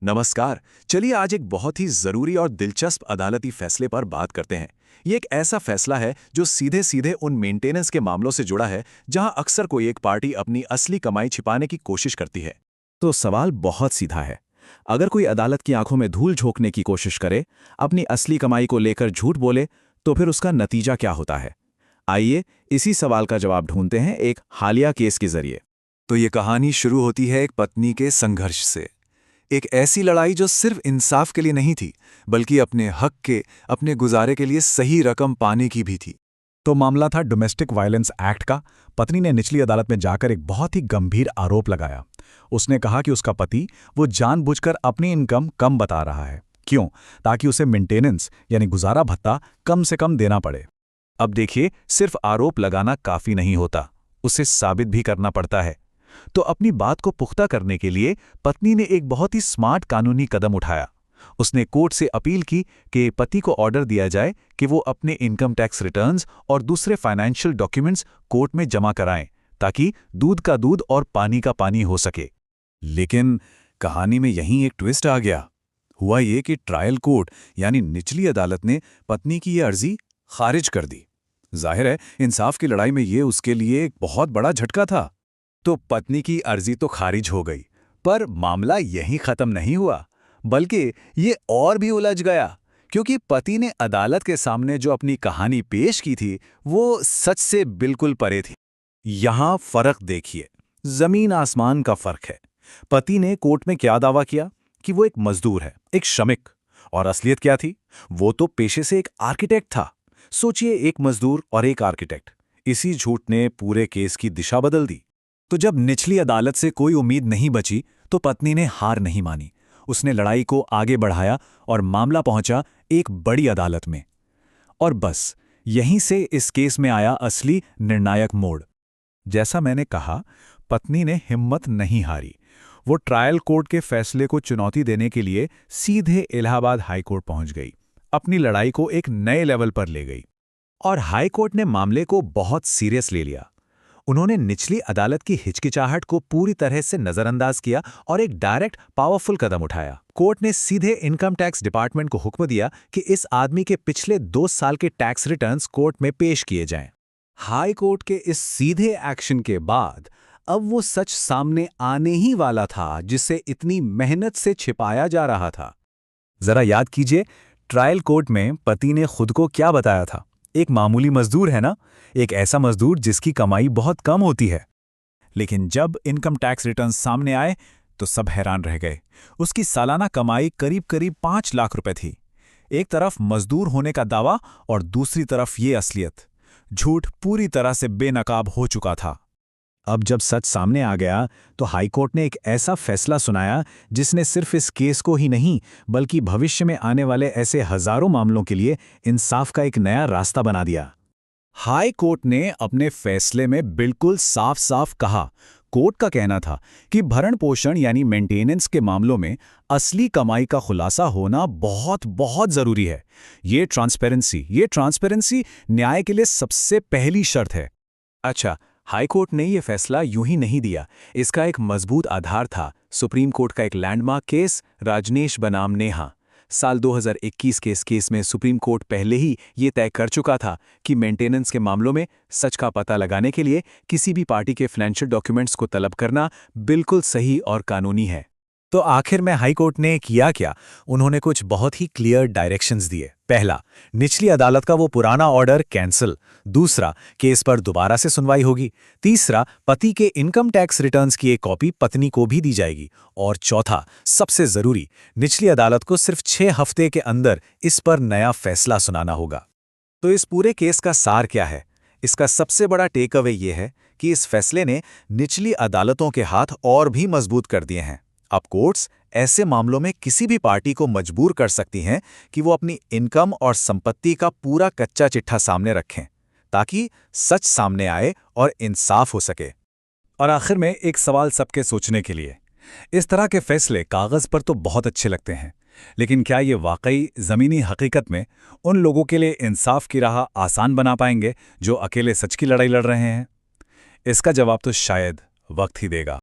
नमस्कार। चलिए आज एक बहुत ही जरूरी और दिलचस्प अदालती फैसले पर बात करते हैं। ये एक ऐसा फैसला है जो सीधे सीधे उन मेंटेनेंस के मामलों से जुड़ा है जहां अक्सर कोई एक पार्टी अपनी असली कमाई छिपाने की कोशिश करती है। तो सवाल बहुत सीधा है। अगर कोई अदालत की आंखों में धूल झोंकने की कोशिश करे, अपनी असली कमाई को लेकर झूठ बोले, तो फिर उसका नतीजा क्या होता है? आइए इसी सवाल का जवाब ढूंढते हैं एक हालिया केस के जरिए। तो ये कहानी शुरू होती है एक पत्नी के संघर्ष से। एक ऐसी लड़ाई जो सिर्फ इंसाफ के लिए नहीं थी, बल्कि अपने हक के, अपने गुजारे के लिए सही रकम पाने की भी थी। तो मामला था डोमेस्टिक वायलेंस एक्ट का। पत्नी ने निचली अदालत में जाकर एक बहुत ही गंभीर आरोप लगाया। उसने कहा कि उसका पति वो जानबूझकर अपनी इनकम कम बता रहा है। क्यों? ताकि उसे मेंटेनेंस यानी गुजारा भत्ता कम से कम देना पड़े। अब देखिए, सिर्फ आरोप लगाना काफी नहीं होता, उसे साबित भी करना पड़ता है। तो अपनी बात को पुख्ता करने के लिए पत्नी ने एक बहुत ही स्मार्ट कानूनी कदम उठाया। उसने कोर्ट से अपील की कि पति को ऑर्डर दिया जाए कि वो अपने इनकम टैक्स रिटर्न्स और दूसरे फाइनेंशियल डॉक्यूमेंट्स कोर्ट में जमा कराएं, ताकि दूध का दूध और पानी का पानी हो सके। लेकिन कहानी में यहीं एक ट्विस्ट आ गया। हुआ ये कि ट्रायल कोर्ट यानी निचली अदालत ने पत्नी की ये अर्जी खारिज कर दी। जाहिर है, इंसाफ की लड़ाई में ये उसके लिए एक बहुत बड़ा झटका था। तो पत्नी की अर्जी तो खारिज हो गई, पर मामला यहीं खत्म नहीं हुआ, बल्कि ये और भी उलझ गया, क्योंकि पति ने अदालत के सामने जो अपनी कहानी पेश की थी वो सच से बिल्कुल परे थी। यहां फर्क देखिए, जमीन आसमान का फर्क है। पति ने कोर्ट में क्या दावा किया कि वो एक मजदूर है, एक श्रमिक, और असलियत क्या थी? वो तो पेशे से एक आर्किटेक्ट था। सोचिए, एक मजदूर और एक आर्किटेक्ट। इसी झूठ ने पूरे केस की दिशा बदल दी। तो जब निचली अदालत से कोई उम्मीद नहीं बची, तो पत्नी ने हार नहीं मानी। उसने लड़ाई को आगे बढ़ाया और मामला पहुंचा एक बड़ी अदालत में। और बस यहीं से इस केस में आया असली निर्णायक मोड़। जैसा मैंने कहा, पत्नी ने हिम्मत नहीं हारी। वो ट्रायल कोर्ट के फैसले को चुनौती देने के लिए सीधे इलाहाबाद हाई कोर्ट पहुंच गई। अपनी लड़ाई को एक नए लेवल पर ले गई। और हाई कोर्ट ने मामले को बहुत सीरियस ले लिया। उन्होंने निचली अदालत की हिचकिचाहट को पूरी तरह से नजरअंदाज किया और एक डायरेक्ट पावरफुल कदम उठाया। कोर्ट ने सीधे इनकम टैक्स डिपार्टमेंट को हुक्म दिया कि इस आदमी के पिछले 2 साल के टैक्स रिटर्न्स कोर्ट में पेश किए जाएं। हाई कोर्ट के इस सीधे एक्शन के बाद अब वो सच सामने आने ही वाला था, जिसे इतनी मेहनत से छिपाया जा रहा था। जरा याद कीजिए, ट्रायल कोर्ट में पति ने खुद को क्या बताया था? एक मामूली मजदूर है ना, एक ऐसा मजदूर जिसकी कमाई बहुत कम होती है। लेकिन जब इनकम टैक्स रिटर्न सामने आए तो सब हैरान रह गए। उसकी सालाना कमाई करीब करीब 5 लाख रुपए थी। एक तरफ मजदूर होने का दावा और दूसरी तरफ ये असलियत। झूठ पूरी तरह से बेनकाब हो चुका था। अब जब सच सामने आ गया तो हाईकोर्ट ने एक ऐसा फैसला सुनाया जिसने सिर्फ इस केस को ही नहीं, बल्कि भविष्य में आने वाले ऐसे हजारों मामलों के लिए इंसाफ का एक नया रास्ता बना दिया। हाई कोर्ट ने अपने फैसले में बिल्कुल साफ साफ कहा। कोर्ट का कहना था कि भरण पोषण यानी मेंटेनेंस के मामलों में असली कमाई का खुलासा होना बहुत बहुत जरूरी है। ये ट्रांसपेरेंसी न्याय के लिए सबसे पहली शर्त है। अच्छा, हाईकोर्ट ने यह फैसला यूं ही नहीं दिया। इसका एक मजबूत आधार था। सुप्रीम कोर्ट का एक लैंडमार्क केस, राजनेश बनाम नेहा। साल 2021 के इस केस में सुप्रीम कोर्ट पहले ही ये तय कर चुका था कि मेंटेनेंस के मामलों में सच का पता लगाने के लिए किसी भी पार्टी के फाइनेंशियल डॉक्यूमेंट्स को तलब करना बिल्कुल सही और कानूनी है। तो आखिर में हाई कोर्ट ने किया क्या? उन्होंने कुछ बहुत ही क्लियर डायरेक्शंस दिए। पहला, निचली अदालत का वो पुराना ऑर्डर कैंसिल। दूसरा, केस पर दोबारा से सुनवाई होगी। तीसरा, पति के इनकम टैक्स रिटर्न्स की एक कॉपी पत्नी को भी दी जाएगी। और चौथा, सबसे जरूरी, निचली अदालत को सिर्फ 6 हफ्ते के अंदर इस पर नया फैसला सुनाना होगा। तो इस पूरे केस का सार क्या है? इसका सबसे बड़ा टेक अवे ये है कि इस फैसले ने निचली अदालतों के हाथ और भी मजबूत कर दिए हैं। अब कोर्ट्स ऐसे मामलों में किसी भी पार्टी को मजबूर कर सकती हैं कि वो अपनी इनकम और संपत्ति का पूरा कच्चा चिट्ठा सामने रखें, ताकि सच सामने आए और इंसाफ हो सके। और आखिर में एक सवाल सबके सोचने के लिए, इस तरह के फैसले कागज पर तो बहुत अच्छे लगते हैं, लेकिन क्या ये वाकई ज़मीनी हकीकत में उन लोगों के लिए इंसाफ की राह आसान बना पाएंगे जो अकेले सच की लड़ाई लड़ रहे हैं? इसका जवाब तो शायद वक्त ही देगा।